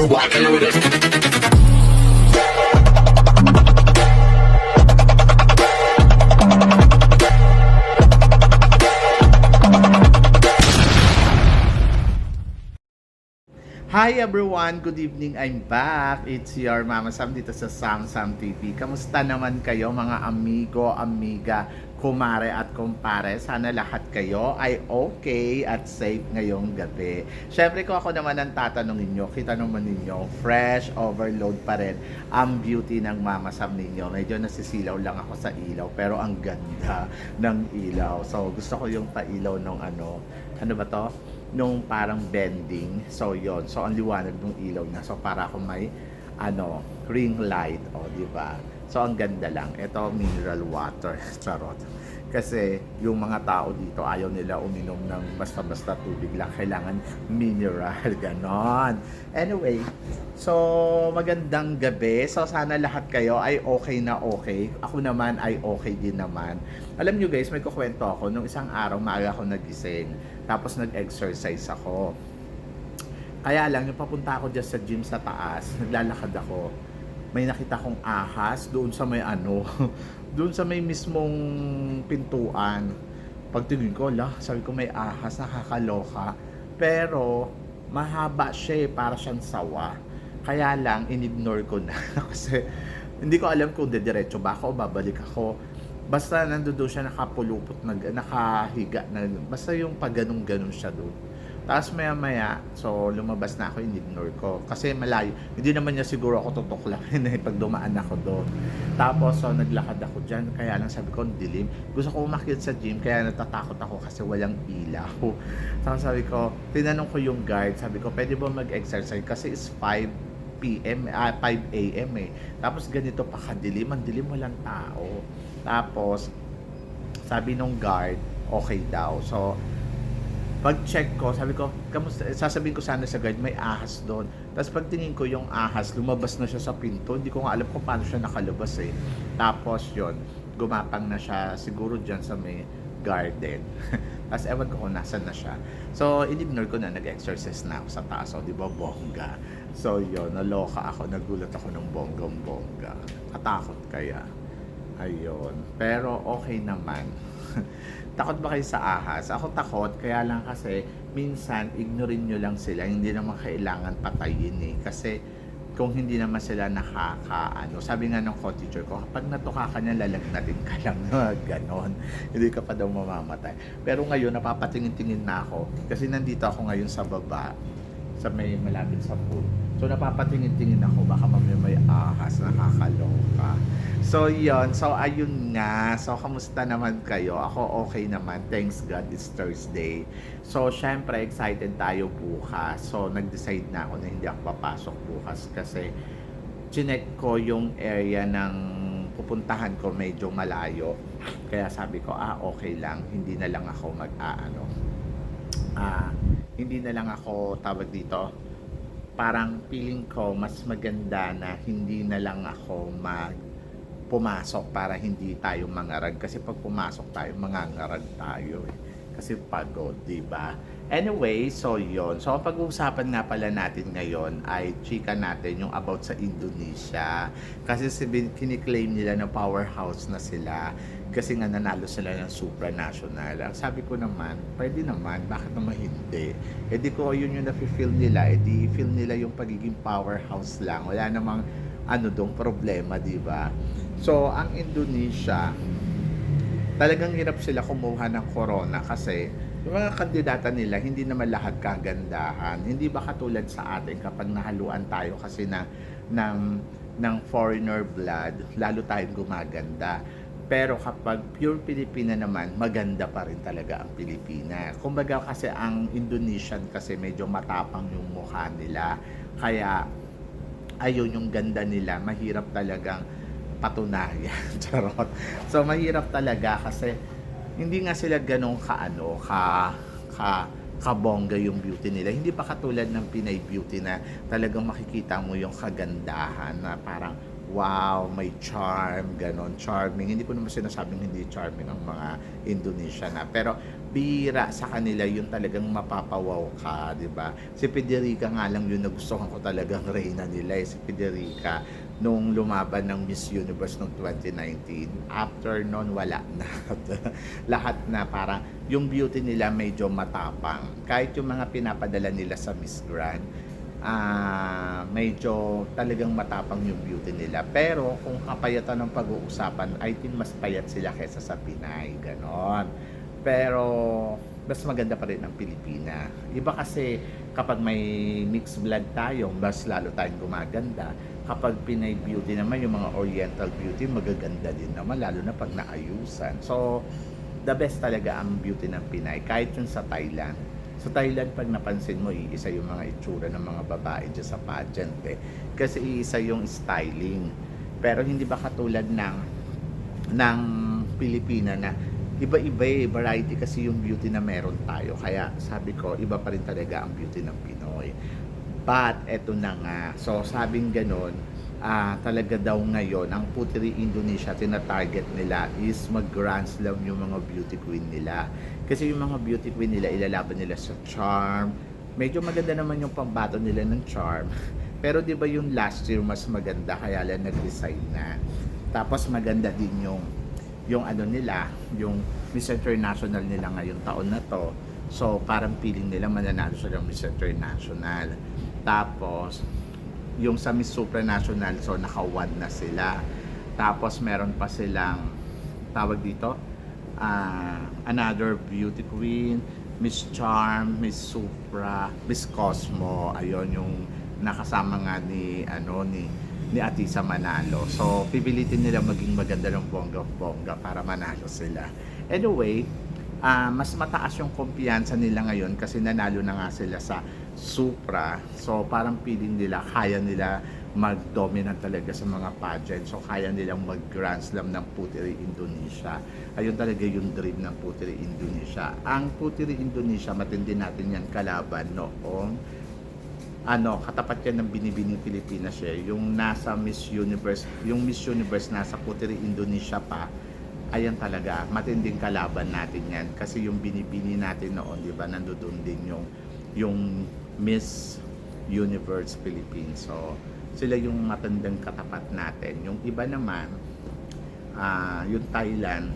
walking with it. Hi everyone! Good evening! I'm back! It's your Mama Sam dito sa Sam Sam TV. Kamusta naman kayo mga amigo, amiga, kumare at kumpare? Sana lahat kayo ay okay at safe ngayong gabi. Syempre kung ako naman ang tatanungin nyo, kita naman ninyo, fresh overload pa rin ang beauty ng Mama Sam ninyo. Medyo nasisilaw lang ako sa ilaw pero ang ganda ng ilaw. So gusto ko yung pailaw ng ano ba to? Nung parang bending. So yon. So ang liwanag ng ilaw niya. So para akong may ring light, di ba? So ang ganda lang. Ito mineral water. Charot. Kasi yung mga tao dito ayaw nila uminom ng basta-basta tubig lang. Kailangan mineral. Ganon. Anyway, so magandang gabi. So sana lahat kayo ay okay na okay. Ako naman ay okay din naman. Alam nyo guys, may kukwento ako. Nung isang araw, maaga ako nagising. Tapos nag-exercise ako. Kaya lang, yung papunta ako dyan sa gym sa taas, naglalakad ako. May nakita kong ahas doon sa may doon sa may mismong pintuan. Pagtingin ko, sabi ko may ahas, nakakaloka. Pero, mahaba siya para siyang sawa. Kaya lang, in-ignore ko na. Kasi, hindi ko alam kung dediretso ba ako o babalik ako. Basta nandoon siya nakapulupot, nakahiga na, basta yung pag ganun siya doon. Tapos maya so lumabas na ako, in-ignore ko. Kasi malayo, hindi naman niya siguro ako tutuklakin pag dumaan ako doon. Tapos so naglakad ako dyan, kaya lang sabi ko, dilim. Gusto ko umakyat sa gym, kaya natatakot ako kasi walang ilaw. Tapos sabi ko, tinanong ko yung guard, sabi ko, pwede ba mag-exercise? Kasi it's 5 a.m. Tapos ganito pa kadilim, ang dilim, walang tao. Tapos sabi nung guard, okay daw. So pag-check ko, sabi ko, kamusta? Sasabihin ko sana sa guard, may ahas doon. Tapos pagtingin ko yung ahas, lumabas na siya sa pinto. Hindi ko nga alam kung paano siya nakalabas Tapos yon, gumapang na siya siguro dyan sa may garden. Tapos ewan ko kung nasan na siya. So, in-ignore ko na, nag-exercise na ako sa taas. So, di ba, bongga. So, yon, naloka ako, nagulat ako ng bonggang-bongga. Katakot kaya. Ayun. Pero okay naman. Takot ba kayo sa ahas? Ako takot, kaya lang kasi minsan ignorin nyo lang sila, hindi naman kailangan patayin Kasi kung hindi naman sila sabi nga ng co-teacher ko, kapag natuka ka niya, lalagnatin ka lang. Ganon. Hindi ka pa daw mamamatay. Pero ngayon, napapatingin-tingin na ako. Kasi nandito ako ngayon sa baba, sa may malapit sa pool. So napapatingin-tingin ako, baka mamaya may ahas, nakakaloka. So yun, so ayun nga. So kamusta naman kayo? Ako okay naman, thanks God, it's Thursday. So syempre excited tayo bukas. So nag-decide na ako na hindi ako papasok bukas kasi chinek ko yung area ng pupuntahan ko, medyo malayo. Kaya sabi ko, okay lang, hindi na lang ako hindi na lang ako tawag dito. Parang feeling ko mas maganda na hindi na lang ako pumasok para hindi tayo mangarag. Kasi pag pumasok tayo, mangangarag tayo Kasi pagod, di ba? Anyway, so yon. So ang pag-uusapan nga pala natin ngayon ay chika natin yung about sa Indonesia. Kasi kiniklaim nila na powerhouse na sila. Kasi nga nanalo sila ng supranational. Ang sabi ko naman, pwede naman, bakit naman hindi? Di ko yun yung nafe-feel nila. Di feel nila yung pagiging powerhouse lang. Wala namang dong problema, di ba? So, ang Indonesia, talagang hirap sila kumuha ng corona kasi yung mga kandidata nila, hindi naman lahat kagandahan. Hindi ba katulad sa atin kapag nahaluan tayo kasi ng foreigner blood, lalo tayong gumaganda. Pero kapag pure Pilipina naman, maganda pa rin talaga ang Pilipina. Kumbaga kasi ang Indonesian kasi medyo matapang yung mukha nila. Kaya ayun yung ganda nila, mahirap talagang patunayan. Charot. So mahirap talaga kasi hindi nga sila ganong kabongga yung beauty nila. Hindi pa katulad ng Pinay beauty na talagang makikita mo yung kagandahan na parang wow, may charm, gano'n, charming. Hindi ko naman sinasabing hindi charming ang mga Indonesian na, pero bihira sa kanila yung talagang mapapawaw ka, 'di ba? Si Federica nga lang yung nagustuhan ko talagang reyna nila, eh, si Federica nung lumaban ng Miss Universe noong 2019. After nun, wala na. Lahat na parang yung beauty nila medyo matapang. Kahit yung mga pinapadala nila sa Miss Grand, medyo talagang matapang yung beauty nila. Pero kung kapayatan ng pag-uusapan, I think mas payat sila kaysa sa Pinay, ganon. Pero mas maganda pa rin ang Pilipina. Iba kasi kapag may mixed blood tayo, mas lalo tayong gumaganda. Kapag Pinay beauty naman, yung mga Oriental beauty, magaganda din naman, lalo na pag naayusan. So, the best talaga ang beauty ng Pinay, kahit yung sa Thailand. Sa Thailand, pag napansin mo, iisa yung mga itsura ng mga babae dyan sa pageant, eh. Kasi iisa yung styling. Pero hindi ba katulad ng Pilipina na iba-iba, eh, variety kasi yung beauty na meron tayo. Kaya sabi ko, iba pa rin talaga ang beauty ng Pinoy. But eto na nga, so sabing gano'n, talaga daw ngayon ang Puteri Indonesia tina-target nila is mag-grand slam yung mga beauty queen nila. Kasi yung mga beauty queen nila ilalaban nila sa charm. Medyo maganda naman yung pambato nila ng charm. Pero 'di ba yung last year mas maganda kaya lang nag-resign na. Tapos maganda din yung ano nila, yung Miss International nila ngayong taon na to. So parang feeling nila mananalo sila ng Miss International. Tapos yung sa Miss Supranational, so naka-1 na sila. Tapos meron pa silang tawag dito, another beauty queen, Miss Charm, Miss Supra, Miss Cosmo. Ayun yung nakasama nga ni Atisa Manalo. So pipilitin nila maging maganda ng bongga-bongga para manalo sila. Anyway, mas mataas yung kumpiyansa nila ngayon kasi nanalo na nga sila sa Supra. So parang feeling nila kaya nila mag-dominant talaga sa mga pageant. So kaya nilang mag-Grand Slam ng Puteri Indonesia. Ayun talaga yung dream ng Puteri Indonesia. Ang Puteri Indonesia, matindi natin yan kalaban noong katapat yan ng Binibining Pilipinas siya. Yung nasa Miss Universe, yung Miss Universe nasa Puteri Indonesia pa, ayan talaga, matinding kalaban natin yan. Kasi yung binibini natin noon, di ba, nandoon din yung Miss Universe Philippines. So, sila yung matandang katapat natin. Yung iba naman, yung Thailand,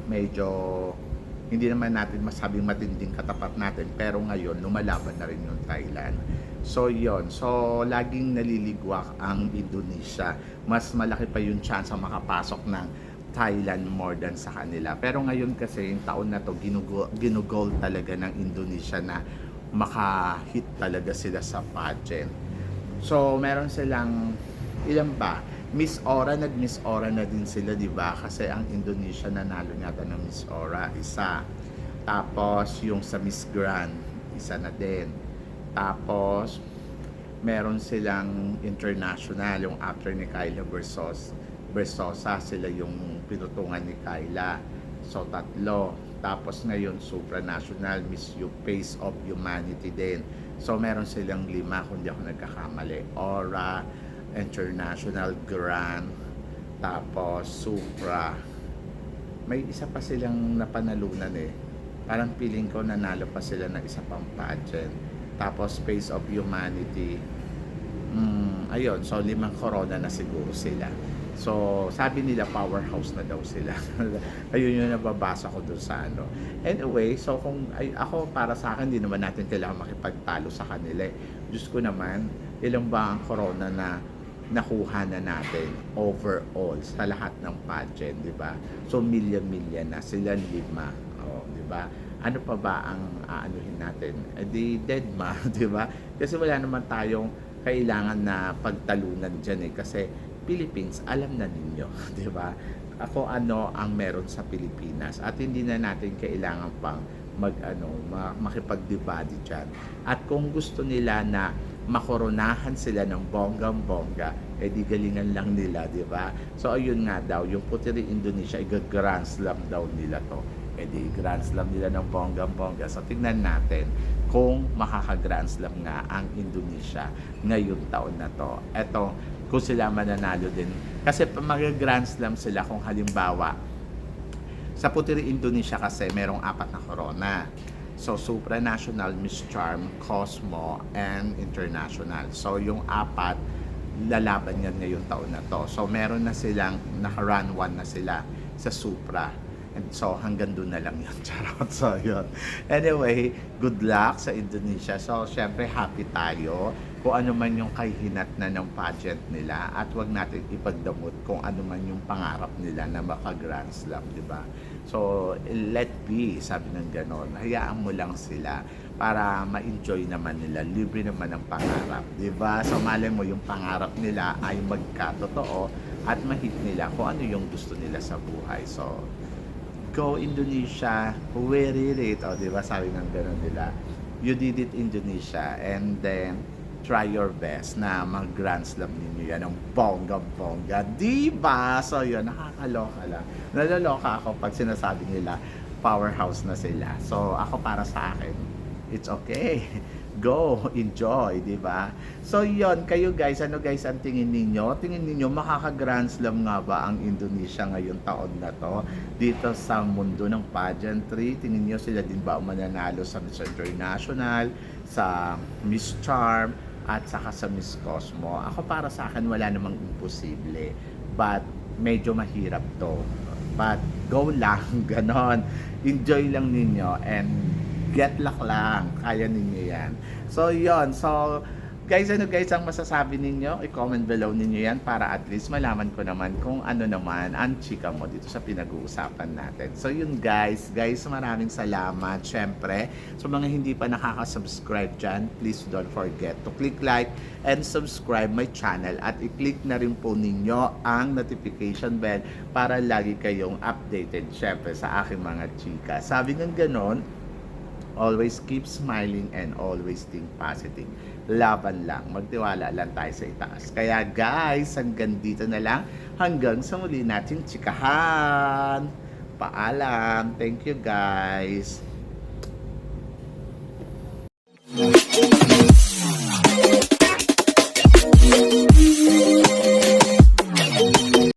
medyo hindi naman natin masabing matinding katapat natin, pero ngayon lumalaban na rin yung Thailand. So yon, so laging naliligwak ang Indonesia. Mas malaki pa yung chance na makapasok ng Thailand more than sa kanila. Pero ngayon kasi yung taon na to ginugol talaga ng Indonesia na maka-hit talaga sila sa pageant. So meron silang ilan ba? Miss Aura, nag-Miss Aura na din sila, di ba? Kasi ang Indonesia nanalo yata ng Miss Aura, isa. Tapos yung sa Miss Grand, isa na din. Tapos meron silang international, yung after ni Kyla Versosa, sila yung pinutungan ni Kyla. So tatlo. Tapos ngayon supranational, Miss Face of Humanity din. So meron silang 5 kung di ako nagkakamali. Aura, International, Grand, tapos Supra. May isa pa silang napanalunan eh. Parang feeling ko nanalo pa sila ng isa pang pageant. Tapos Face of Humanity. Ayun, so 5 corona na siguro sila. So, sabi nila powerhouse na daw sila. Ayun yung nababasa ko dun sa ano. Anyway, so kung ako para sa akin, hindi naman natin kailangan makipagtalo sa kanila. Diyos ko naman, ilang ba ang corona na nakuha na natin overall sa lahat ng pageant, di ba? So, milya-milya na. Sila 5. Oh, di ba? Ano pa ba ang aanuhin natin? Di dead ma, di ba? Kasi wala naman tayong kailangan na pagtalunan dyan eh. Kasi Philippines, alam na ninyo, di ba? Ako ano ang meron sa Pilipinas at hindi na natin kailangan pang makipagdebate dyan. At kung gusto nila na makoronahan sila ng bonggang-bongga, di galingan lang nila, di ba? So ayun nga daw, yung Puteri Indonesia, i-Grand Slam daw nila to. Di Grand Slam nila ng bonggang-bongga. So tingnan natin kung makaka-Grand Slam nga ang Indonesia ngayong taon na to. Eto, kung sila mananalo din. Kasi mag-Grand Slam sila kung halimbawa, sa Puteri Indonesia kasi merong 4 na corona. So, supranational, Miss Charm, Cosmo, and international. So, yung 4, lalaban yan ngayong taon na to. So, meron na silang, naka-run 1 na sila sa Supra. And so, hanggang doon na lang yun. Charot. So, yun. Anyway, good luck sa Indonesia. So, syempre, happy tayo kung ano man yung kahinat na ng pageant nila at wag natin ipagdamot kung ano man yung pangarap nila na maka-Grand Slam, di ba? So, let be, sabi ng ganon. Hayaan mo lang sila para ma-enjoy naman nila. Libre naman ang pangarap, di ba? So, malay mo yung pangarap nila ay magkatotoo at ma-hit nila kung ano yung gusto nila sa buhay. So, go Indonesia, we did it. O, di ba? Sabi ng ganon nila. You did it, Indonesia. And then, try your best na mag-Grand Slam ninyo yan ng bongga-bongga. Diba? So yun, nakakaloka lang. Naloloka ako pag sinasabi nila powerhouse na sila. So ako para sa akin, it's okay. Go, enjoy, di ba? So yun, kayo guys, ano guys ang tingin ninyo? Tingin ninyo makaka-Grand Slam nga ba ang Indonesia ngayong taon na to? Dito sa mundo ng pageantry, tingin niyo sila din ba mananalo sa Miss International, sa Miss Charm, at saka sa Miss Cosmo? Ako para sa akin, wala namang imposible. But medyo mahirap to. But go lang, ganon. Enjoy lang ninyo and get luck lang. Kaya ninyo yan. So, yon. So, guys, ano guys ang masasabi ninyo? I-comment below ninyo yan para at least malaman ko naman kung ano naman ang chika mo dito sa pinag-uusapan natin. So, yun guys. Guys, maraming salamat. Siyempre, sa mga hindi pa nakaka-subscribe dyan, please don't forget to click like and subscribe my channel at i-click na rin po ninyo ang notification bell para lagi kayong updated syempre sa aking mga chika. Sabi ng ganon, always keep smiling and always think positive. Laban lang. Magtiwala lang tayo sa itaas. Kaya guys, hanggang dito na lang. Hanggang sa muli nating chikahan. Paalam. Thank you guys.